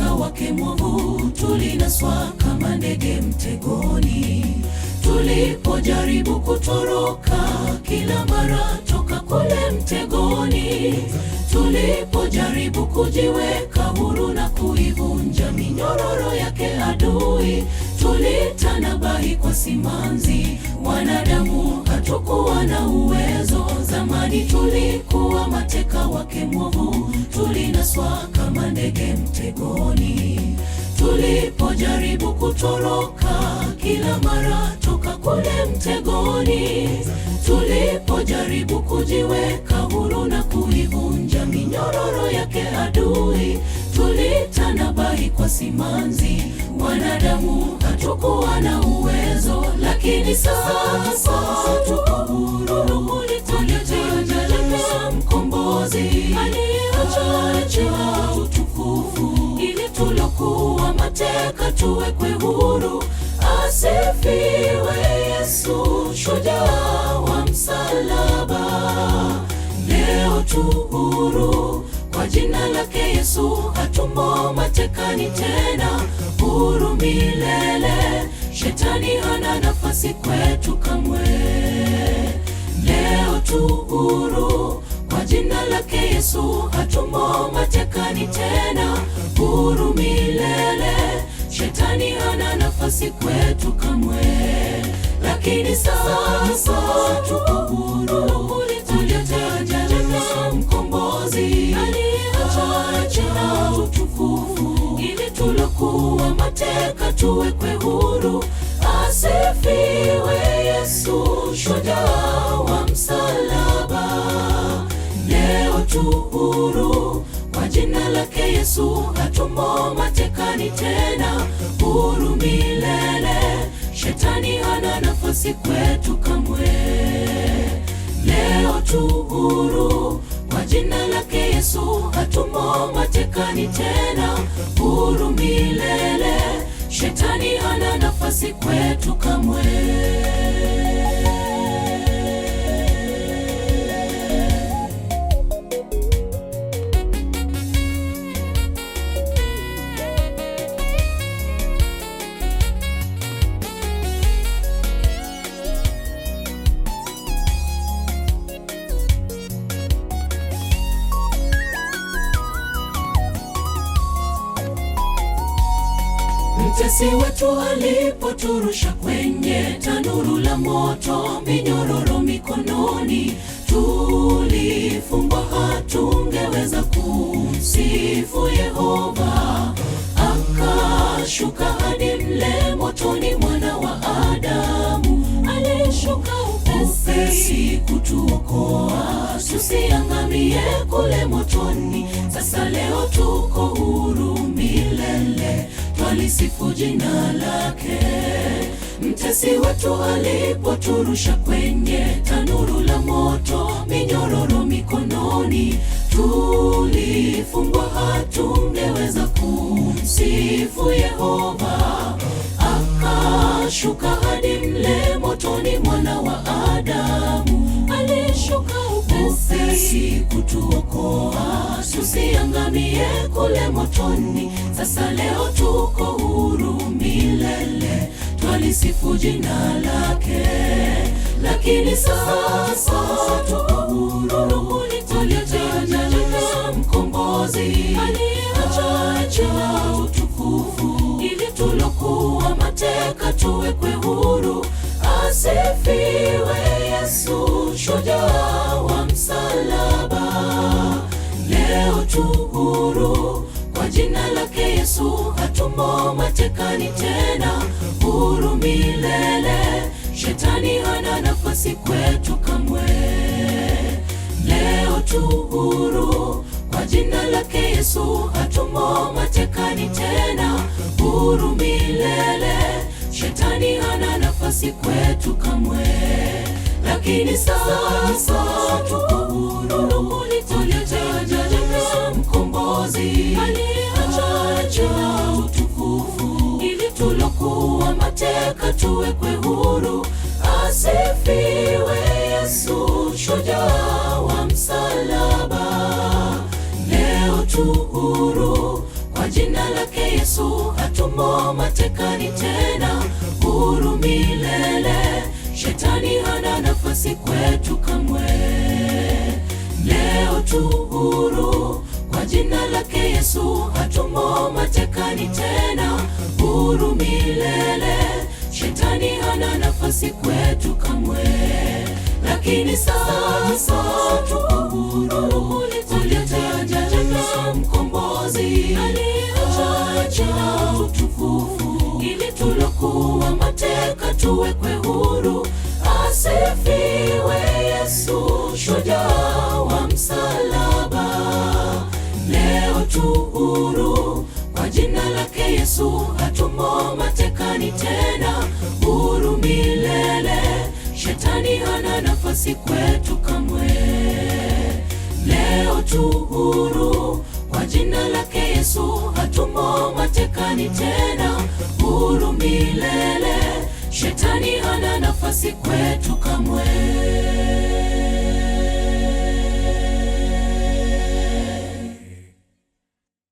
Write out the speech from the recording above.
mateka wake mwovu, tulinaswa kama ndege mtegoni. Tulipojaribu kutoroka kila mara toka kule mtegoni, tulipojaribu kujiweka huru na kuivunja minyororo yake adui, tulitanabahi kwa simanzi. Wanadamu hatukuwa na uwezo, zamani tulikuwa mateka wake mwovu, tulinaswa kama ndege mtegoni. Tulipojaribu kutoroka kila mara toka kule mtegoni, tulipojaribu kujiweka huru na kuivunja minyororo yake adui, tulitanabahi kwa simanzi. Wanadamu hatukuwa na uwezo, lakini sasa tuko huru. Tulitegemea mkombozi aliyeacha utukufu, ili tulokuwa mateka tuwekwe huru. Asifiwe Yesu, shujaa wa msalaba. Leo tu huru kwa jina lake Yesu, hatumo matekani tena, huru milele. Shetani hana nafasi kwetu kamwe. Leo tu huru kwa jina lake Yesu, hatumo matekani tena, huru milele. Shetani hana nafasi kwetu kamwe. Lakini sasa tuko huru, tulitegemea mkombozi aliyeacha utukufu, ili tulokuwa mateka tuwekwe huru. Asifiwe Yesu, shujaa wa msalaba. Leo tu huru kwa jina lake Yesu, hatumo matekani tena, huru milele. Shetani hana nafasi kwetu kamwe. Leo tu huru kwa jina lake Yesu, hatumo matekani tena, huru milele. Shetani hana nafasi kwetu kamwe. Mtesi wetu alipoturusha kwenye tanuru la moto, minyororo mikononi, tulifungwa, hatungeweza kumsifu Yehova. Akashuka hadi mle motoni, mwana wa Adamu alishuka upesi kutuokoa, tusiangamie kule motoni. Sasa leo tuko huru milele, twalisifu jina lake. Mtesi wetu alipoturusha kwenye tanuru la moto, minyororo mikononi, tulifungwa, hatungeweza kumsifu Yehova. Akashuka hadi mle motoni, mwana wa Adamu alishuka upesi kutuokoa, tusiangamie kule motoni. Sasa leo tuko huru milele, twalisifu jina lake. Lakini sasa tuko huru, tulitegemea mkombozi aliyeacha utukufu, ili tulokuwa mateka tuwekwe huru. Asifiwe Yesu, shujaa wa msalaba. Leo tu huru kwa jina lake Yesu, hatumo matekani tena, huru milele. Shetani hana nafasi kwetu kamwe. Leo tu huru kwa jina lake Yesu, hatumo matekani tena, huru milele. Shetani hana nafasi kwetu kamwe. Lakini sasa tuko huru, tulitegemea mkombozi aliyeacha utukufu, ili tulokuwa mateka tuwekwe huru. Asifiwe Yesu, shujaa wa msalaba. Leo tu huru kwa jina jina lake Yesu hatumo matekani tena, huru milele. Shetani hana nafasi kwetu kamwe. Leo tu huru kwa jina lake Yesu, hatumo matekani tena, huru milele. Shetani hana nafasi kwetu kamwe. Lakini sasa tuko huru, tulitaja jina mkombozi aliyeacha utukufu, ili tulokuwa mateka tuwekwe huru. Asifiwe Yesu, shujaa wa msalaba. Leo tu huru kwa jina lake Yesu, hatumo matekani tena, huru milele. Shetani hana nafasi kwetu kamwe. Leo tu huru kwa jina lake Yesu, hatumo matekani tena, huru milele. Shetani hana nafasi kwetu kamwe.